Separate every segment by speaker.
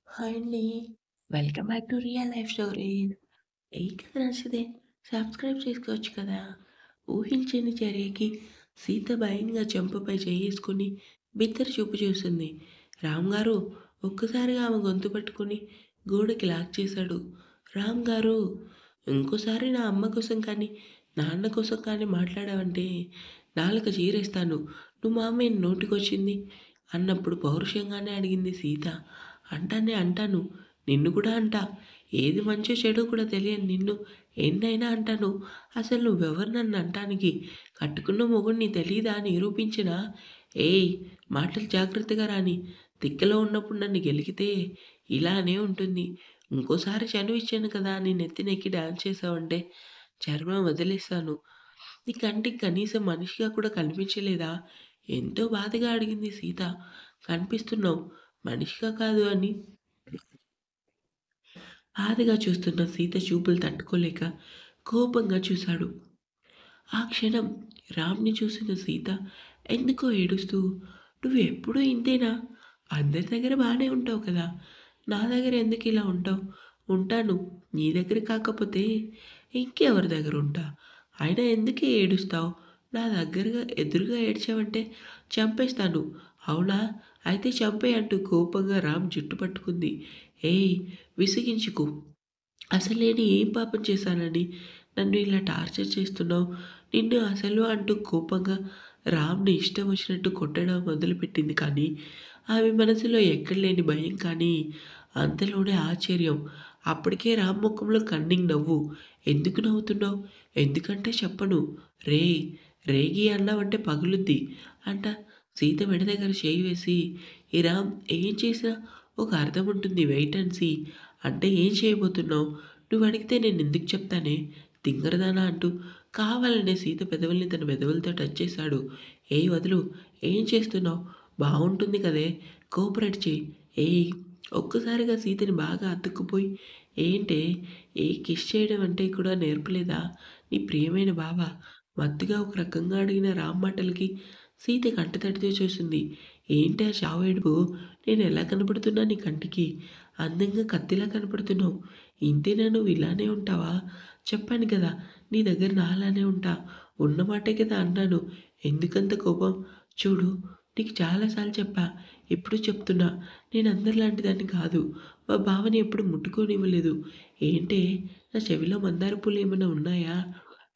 Speaker 1: Hi అండి. Welcome back to real life stories. ఈ కథ నచ్చితే సబ్స్క్రైబ్ చేసుకోవచ్చు కదా! ఊహించని చర్యకి సీత భయంగా చెంపపై చెయ్యేసుకొని బిత్తర చూపు చూస్తుంది. రామ్ గారు ఒక్కసారిగా ఆమె గొంతు పట్టుకొని గోడకి లాక్ చేశాడు. రామ్ గారు ఇంకోసారి నా అమ్మ కోసం కానీ, నాన్న కోసం కానీ మాట్లాడావంటే నాలుక చీరేస్తాను. నువ్వు మా అమ్మ నోటికొచ్చింది అన్నప్పుడు పౌరుషంగానే అడిగింది సీత. అంటానే అంటాను. నిన్ను కూడా అంటా. ఏది మంచో చెడో కూడా తెలియని నిన్ను ఎన్నైనా అంటాను. అసలు నువ్వెవరు నన్ను అంటానికి? కట్టుకున్న మొగుడిని తెలీదా నిరూపించనా? ఏయ్! మాటలు జాగ్రత్తగా రాని. తిక్కలో ఉన్నప్పుడు నన్ను గెలికితే ఇలానే ఉంటుంది. ఇంకోసారి చనువు ఇచ్చాను కదా అని నెత్తినెక్కి డాన్స్ చేశావంటే చర్మం వదిలేస్తాను. నీ కంటికి కనీసం మనిషిగా కూడా కనిపించలేదా? ఎంతో బాధగా అడిగింది సీత. కనిపిస్తున్నావు. మనిషిగా కాదు అని బాధగా చూస్తున్న సీత చూపులు తట్టుకోలేక కోపంగా చూశాడు. ఆ క్షణం రామ్‌ని చూసిన సీత ఎందుకో ఏడుస్తూ "నువ్వు ఎప్పుడూ ఇంతేనా? అందరి దగ్గర బానే ఉంటావు కదా! నా దగ్గర ఎందుకిలా ఉంటావు? ఉంటాను. నీ దగ్గర కాకపోతే ఇంకెవరి దగ్గర ఉంటా? అయినా ఎందుకే ఏడుస్తావు? నా దగ్గరగా ఎదురుగా ఏడ్చావంటే చంపేస్తాను. అవునా? అయితే చంపేయ్" అంటూ కోపంగా రామ్ జుట్టు పట్టుకుంది. "ఏయ్! విసిగించకు. అసలు నేను ఏం పాపం చేశానని నన్ను ఇలా టార్చర్ చేస్తున్నావు? నిన్ను అసలు అంటూ కోపంగా రామ్‌ని ఇష్టం వచ్చినట్టు కొట్టడం మొదలుపెట్టింది కానీ, ఆమె మనసులో ఎక్కడలేని భయం కానీ, అంతలోనే ఆశ్చర్యం. అప్పటికే రామ్ ముఖంలో కన్నింగ్ నవ్వు. ఎందుకు నవ్వుతున్నావు? ఎందుకంటే చెప్పను. రేయ్! రేగి అన్నావంటే పగులుద్ది అంట సీత మెడ దగ్గర చేయి వేసి, ఈ రామ్ ఏం చేసినా ఒక అర్థం ఉంటుంది వెయిట్ అండ్ సీ. అంటే ఏం చేయబోతున్నావు? నువ్వడిగితే నేనెందుకు చెప్తానే? తింగరదానా అంటూ కావాలనే సీత పెదవుల్ని తన పెదవులతో టచ్ చేశాడు. ఏయ్ వదులు. ఏం చేస్తున్నావు? బావుంటుంది కదే! కోపరేట్ చెయ్యి. ఏయ్! ఒక్కసారిగా సీతని బాగా అతుక్కుపోయి ఏంటే? ఏ కిస్ చేయడం అంటే కూడా నేర్పలేదా నీ ప్రియమైన బావ? మత్తుగా ఒక రకంగా అడిగిన రామ్ మాటలకి సీత కంటతడితో చూసింది. ఏంటే ఆ చావు ఏడుపు? నేనెలా కనపడుతున్నా నీ కంటికి? అందంగా కత్తిలా కనపడుతున్నావు. ఇంతేనా నువ్వు ఇలానే ఉంటావా? చెప్పాను కదా! నీ దగ్గర నాలానే ఉంటా. ఉన్న మాటే కదా అన్నాను. ఎందుకంత కోపం? చూడు నీకు చాలా సార్లు చెప్పా. ఇప్పుడు చెప్తున్నా. నేను అందరిలాంటి దాన్ని కాదు. మా బావని ఎప్పుడు ముట్టుకోనివ్వలేదు. ఏంటే నా చెవిలో మందార పూలు ఏమైనా ఉన్నాయా?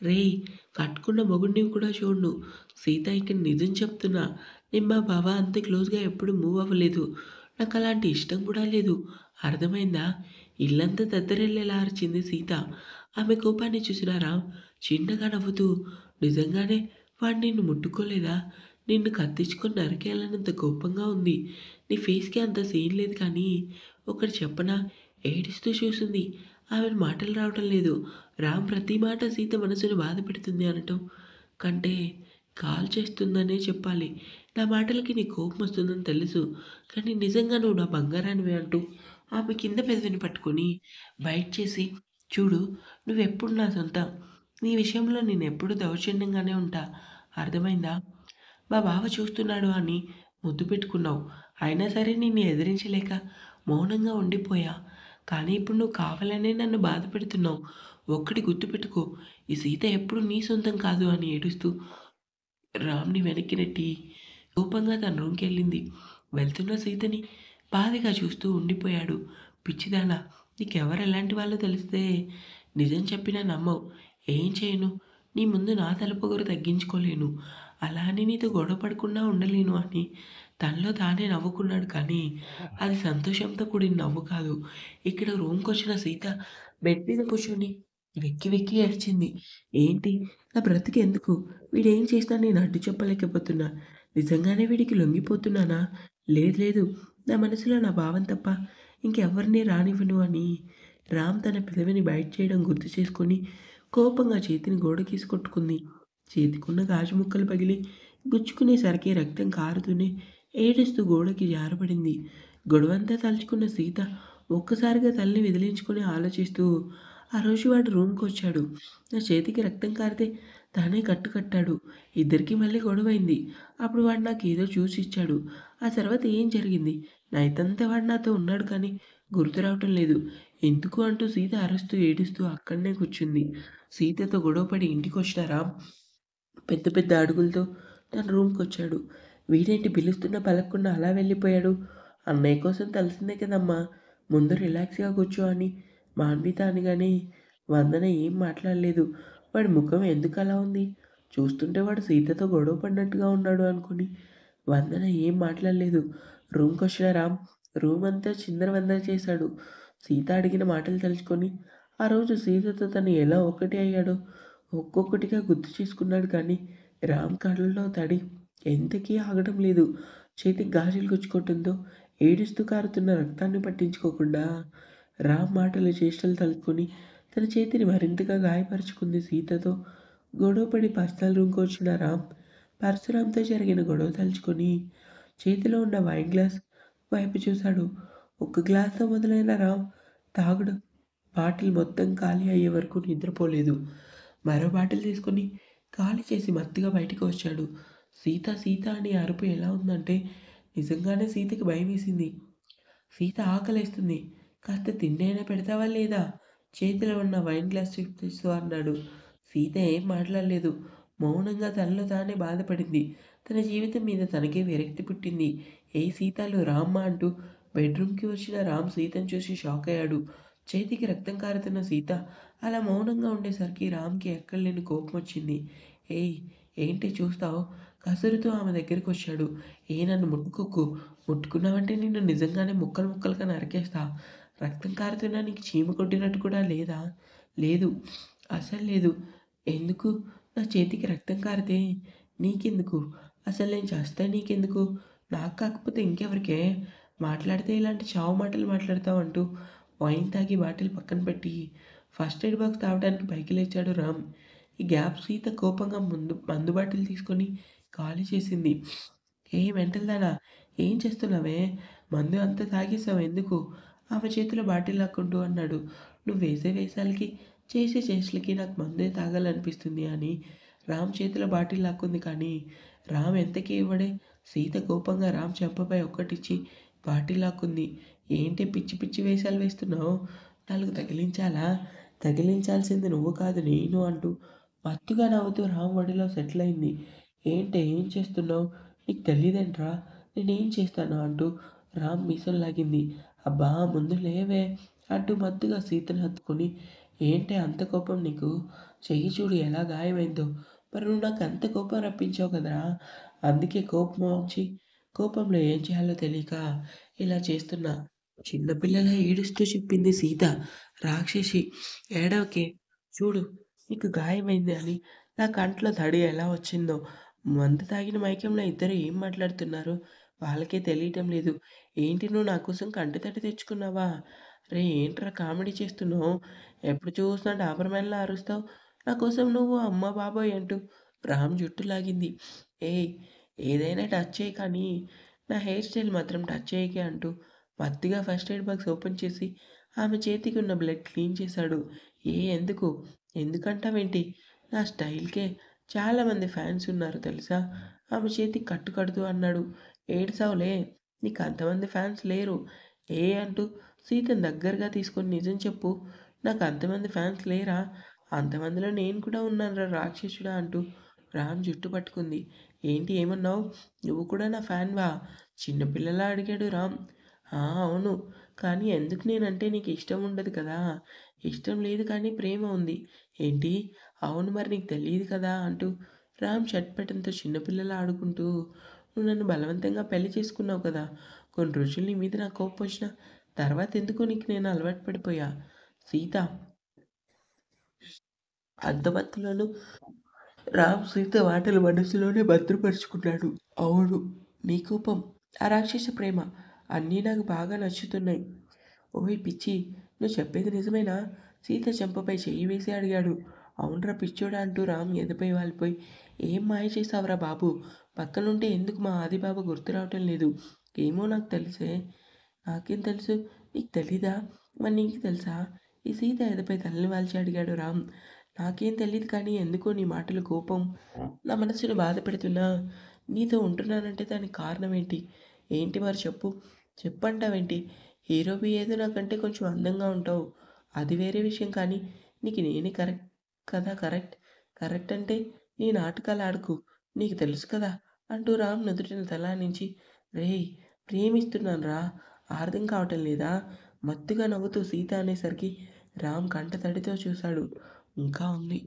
Speaker 1: రేయ్! కట్టుకున్న మొగుడిని కూడా చూడను. సీత ఇక నిజం చెప్తున్నా. నేను మా బావ అంత క్లోజ్‌గా ఎప్పుడు మూవ్ అవ్వలేదు. నాకలాంటి ఇష్టం కూడా లేదు. అర్థమైందా? ఇల్లంతా దద్దరిల్లేలా అరిచింది సీత. ఆమె కోపాన్ని చూసిన రామ్ చిన్నగా నవ్వుతూ నిజంగానే వాడు నిన్ను ముట్టుకోలేదా? నిన్ను కత్తించుకొని నరికేయాలన్నంత కోపంగా ఉంది. నీ ఫేస్‌కి అంత సీన్ లేదు కానీ ఒకటి చెప్పనా? ఏడుస్తూ చూసింది. ఆమెను మాటలు రావటం లేదు. రామ్ ప్రతి మాట సీత మనసుని బాధపెడుతుంది అనటం కంటే కాల్చేస్తుందనే చెప్పాలి. నా మాటలకి నీకు కోపమొస్తుందని తెలుసు. కానీ నిజంగా నువ్వు నా బంగారానివే అంటూ ఆమె కింద పెదవిని పట్టుకొని బైట్ చేసి చూడు నువ్వెప్పుడు నా సొంతం. నీ విషయంలో నేనెప్పుడూ దౌర్జన్యంగానే ఉంటా. అర్థమైందా? మా బావ చూస్తున్నాడు అని ముద్దు పెట్టుకున్నావు. అయినా సరే నిన్ను ఎదిరించలేక మౌనంగా ఉండిపోయా. కానీ ఇప్పుడు నువ్వు కావాలనే నన్ను బాధపెడుతున్నావు. ఒక్కటి గుర్తుపెట్టుకో ఈ సీత ఎప్పుడు నీ సొంతం కాదు అని ఏడుస్తూ రామ్‌ని వెనక్కి నెట్టి కోపంగా తన రూమ్‌కెళ్ళింది. వెళ్తున్న సీతని బాధగా చూస్తూ ఉండిపోయాడు. పిచ్చిదానా! నీకెవరు ఎలాంటి వాళ్ళో తెలిస్తే నిజం చెప్పినా నమ్మవు. ఏం చేయను? నీ ముందు నా తలపొగరు తగ్గించుకోలేను. అలా అని నీతో గొడవ పడకుండా ఉండలేను అని తనలో తానే నవ్వుకున్నాడు కానీ, అది సంతోషంతో కూడిన నవ్వు కాదు. ఇక్కడ రూమ్‌కొచ్చిన సీత బెడ్ మీద కూర్చొని వెక్కి వెక్కి ఏడ్చింది. ఏంటి? నా బ్రతికెందుకు? వీడేం చేసినా నేను అడ్డు చెప్పలేకపోతున్నా. నిజంగానే వీడికి లొంగిపోతున్నానా? లేదు లేదు. నా మనసులో నా భావం తప్ప ఇంకెవ్వరిని రానివ్వను అని రామ్ తన పెదవిని బైట్ చేయడం గుర్తు చేసుకొని కోపంగా చేతిని గోడకేసి కొట్టుకుంది. చేతికున్న గాజు ముక్కలు పగిలి గుచ్చుకునేసరికి రక్తం కారుతూనే ఏడుస్తూ గోడకి జారపడింది. గొడవంతా తలుచుకున్న సీత ఒక్కసారిగా తలని విదిలించుకొని ఆలోచిస్తూ ఆ రోజు వాడు రూమ్‌కొచ్చాడు. నా చేతికి రక్తం కారితే తానే కట్టు కట్టాడు. ఇద్దరికీ మళ్ళీ గొడవైంది. అప్పుడు వాడు నాకేదో చూసిచ్చాడు. ఆ తర్వాత ఏం జరిగింది? నైతంతా వాడు నాతో ఉన్నాడు కానీ గుర్తు రావటం లేదు. ఎందుకు అంటూ సీత అరుస్తూ, ఏడుస్తూ అక్కడనే కూర్చుంది. సీతతో గొడవపడి ఇంటికొచ్చిన రామ్ పెద్ద పెద్ద అడుగులతో తన రూమ్‌కొచ్చాడు. వీడేంటి పిలుస్తున్నా పలకకుండా అలా వెళ్ళిపోయాడు? అన్నయ్య కోసం తెలిసిందే కదమ్మా! ముందు రిలాక్స్‌గా కూర్చో అని మాన్విత అనగానే వందన ఏం మాట్లాడలేదు. వాడి ముఖం ఎందుకలా ఉంది? చూస్తుంటే వాడు సీతతో గొడవ పడినట్టుగా ఉన్నాడు అనుకుని వందన ఏం మాట్లాడలేదు. రూమ్‌కొచ్చిన రామ్ రూమంతా చిందరవందర చేశాడు. సీత అడిగిన మాటలు తలుచుకొని ఆ రోజు సీతతో తను ఎలా ఒక్కటి అయ్యాడో ఒక్కొక్కటిగా గుర్తు చేసుకున్నాడు కానీ రామ్ కళ్ళలో తడి ఎంతకీ ఆగడం లేదు. చేతికి గాజులు గుచ్చుకోవటంతో ఏడుస్తూ కారుతున్న రక్తాన్ని పట్టించుకోకుండా రామ్ మాటలు చేష్టలు తలుచుకొని తన చేతిని మరింతగా గాయపరుచుకుంది సీతతో. గొడవపడి పర్సనల్ రూమ్‌కొచ్చిన రామ్ పరశురామ్‌తో జరిగిన గొడవ తలుచుకొని చేతిలో ఉన్న వైన్ గ్లాస్ వైపు చూశాడు. ఒక్క గ్లాస్‌తో మొదలైన రామ్ తాగుడు బాటిల్ మొత్తం ఖాళీ అయ్యే వరకు నిద్రపోలేదు. మరో బాటిల్ తీసుకొని ఖాళీ చేసి మత్తుగా బయటికి వచ్చాడు. సీత సీత అని అరుపు ఎలా ఉందంటే నిజంగానే సీతకి భయమేసింది. సీత ఆకలేస్తుంది. కాస్త తిండి అయినా పెడతావా లేదా? చేతిలో ఉన్న వైన్ గ్లాస్ చూపిస్తూ అన్నాడు. సీత ఏం మాట్లాడలేదు. మౌనంగా తనలో తానే బాధపడింది. తన జీవితం మీద తనకే విరక్తి పుట్టింది. ఏ సీతాలు రామ్మ అంటూ బెడ్రూమ్‌కి వచ్చిన రామ్ సీతను చూసి షాక్ అయ్యాడు. చేతికి రక్తం కారుతున్న సీత అలా మౌనంగా ఉండేసరికి రామ్‌కి ఎక్కడలేని కోపమొచ్చింది. ఏయ్! ఏంటి చూస్తావు? కసురుతూ ఆమె దగ్గరకొచ్చాడు. నన్ను ముట్టుకోకు. ముట్టుకున్నావంటే నిన్ను నిజంగానే ముక్కలు ముక్కలుగా నరికేస్తా. రక్తం కారుతున్నా నీకు చీమ కొట్టినట్టు కూడా లేదా? లేదు. అస్సలు లేదు. ఎందుకు? నా చేతికి రక్తం కారితే నీకెందుకు? అసలు నేను చస్తే నీకెందుకు? నాకు కాకపోతే ఇంకెవరికే? మాట్లాడితే ఇలాంటి చావు మాటలు మాట్లాడతావు అంటూ వైన్ తాగి బాటిల్ పక్కన పెట్టి ఫస్ట్ ఎయిడ్ బాక్స్ తాగడానికి పైకి లేచాడు రామ్. ఈ గ్యాప్ సీత కోపంగా మందు బాటిల్ తీసుకొని ఖాళీ చేసింది. మెంటల్ దానా! ఏం చేస్తున్నావే? మందు అంతా తాగేసావు ఎందుకు? ఆమె చేతిలో బాటిల్ లాక్కుంటూ అన్నాడు. నువ్వేసే వేషాలకి, చేసే చేష్టలకి నాకు మందే తాగాలనిపిస్తుంది అని రామ్ చేతిలో బాటిల్ లాక్కుంది కానీ, రామ్ ఎంతకీ ఇవ్వడే. సీత కోపంగా రామ్ చెంపపై ఒక్కటిచ్చి బాటిల్ లాక్కుంది. ఏంటి పిచ్చి పిచ్చి వేషాలు వేస్తున్నావు? నాలుగు తగిలించాలా? తగిలించాల్సింది నువ్వు కాదు నేను అంటూ మత్తుగా నవ్వుతూ రామ్ ఒడిలో సెటిల్ అయింది. ఏంటే ఏం చేస్తున్నావు? నీకు తెలీదేంట్రా నేనేం చేస్తానో అంటూ రామ్ మీసం లాగింది. అబ్బా ముందు లేవే అంటూ మత్తుగా సీతను హత్తుకొని ఏంటే అంత కోపం నీకు? చెయ్యి చూడు ఎలా గాయమైందో. మరి నువ్వు నాకు అంత కోపం రప్పించావు కదరా! అందుకే కోపం వచ్చి కోపంలో ఏం చేయాలో తెలియక ఇలా చేస్తున్నా. చిన్న పిల్లలా ఏడుస్తూ చెప్పింది సీత. రాక్షసి ఏడవకే. చూడు నీకు గాయమైంది అని నా కంట్లో తడి ఎలా వచ్చిందో. మందు తాగిన మైకంలో ఇద్దరు ఏం మాట్లాడుతున్నారో వాళ్ళకే తెలియటం లేదు. ఏంటి నువ్వు నా కోసం కంటి తెచ్చుకున్నావా? ఏంట్రా కామెడీ చేస్తున్నావు? ఎప్పుడు చూసినా డాబర్‌మ్యాన్‌లా అరుస్తావు. నా కోసం నువ్వు అమ్మ బాబోయ్ అంటూ రామ్ జుట్టు లాగింది. ఏయ్! ఏదైనా టచ్ చెయ్యి కానీ నా హెయిర్ స్టైల్ మాత్రం టచ్ చెయ్యకే అంటూ మత్తుగా ఫస్ట్ ఎయిడ్ బాక్స్ ఓపెన్ చేసి ఆమె చేతికి ఉన్న బ్లడ్ క్లీన్ చేశాడు. ఎందుకు? ఎందుకంటావేంటి? నా స్టైల్‌కే చాలామంది ఫ్యాన్స్ ఉన్నారు తెలుసా? ఆమె చేతికి కట్టు కడుతూ అన్నాడు. ఏడ్సావులే నీకు అంతమంది ఫ్యాన్స్ లేరు. అంటూ సీతను దగ్గరగా తీసుకొని నిజం చెప్పు. నాకు అంతమంది ఫ్యాన్స్ లేరా? అంతమందిలో నేను కూడా ఉన్నానురా రాక్షసుడా అంటూ రామ్ జుట్టు పట్టుకుంది. ఏంటి ఏమన్నావు? నువ్వు కూడా నా ఫ్యాన్‌వా? చిన్న పిల్లలా అడిగాడు రామ్. అవును. కానీ ఎందుకు నేనంటే నీకు ఇష్టం ఉండదు కదా! ఇష్టం లేదు కానీ ప్రేమ ఉంది. ఏంటి? అవును మరి నీకు తెలీదు కదా! అంటూ రామ్ షట్‌పెట్టంతో చిన్నపిల్లలా ఆడుకుంటూ నువ్వు నన్ను బలవంతంగా పెళ్లి చేసుకున్నావు కదా! కొన్ని రోజులు నీ మీద నాకు కోపమొచ్చినా తర్వాతెందుకో నీకు నేను అలవాటు పడిపోయా. సీత అర్ధమత్తులోను రామ్ సీత మాటలు మనసులోనే భద్రపరుచుకున్నాడు. అవును. నీ కోపం, ఆ రాక్షస ప్రేమ అన్నీ నాకు బాగా నచ్చుతున్నాయి. ఓయ్ పిచ్చి! నువ్వు చెప్పేది నిజమేనా? సీత చెంపపై చెయ్యి వేసి అడిగాడు. అవునురా పిచ్చోడా అంటూ రామ్ ఎదపై వాలిపోయి ఏం మాయ చేశావురా బాబు? పక్కనుంటే ఎందుకు మా ఆదిబాబు గుర్తు రావటం లేదు. ఏమో నాకు తెలుసే. నాకేం తెలుసు? నీకు తెలీదా? మరి నీకు తెలుసా? ఈ సీత ఎదపై తలని వాల్చి అడిగాడు రామ్. నాకేం తెలీదు కానీ ఎందుకో నీ మాటలు కోపం నా మనసుని బాధ పెడుతున్నా నీతో ఉంటున్నానంటే దానికి కారణం ఏంటి? ఏంటి మరి చెప్పు? చెప్పంటావేంటి? హీరో బిహేవియర్ నాకంటే కొంచెం అందంగా ఉంటావు. అది వేరే విషయం కానీ, నీకు నేనే కరెక్ట్ కదా కరెక్ట్. కరెక్ట్ అంటే నీ నాటకాలాడకు. నీకు తెలుసు కదా! అంటూ రామ్ నుదుటిన తలానించి, రేయ్! ప్రేమిస్తున్నానురా! అర్థం కావటం లేదా? మత్తుగా నవ్వుతూ సీత అనేసరికి రామ్ కంటతడితో చూశాడు. ఇంకా ఉంది.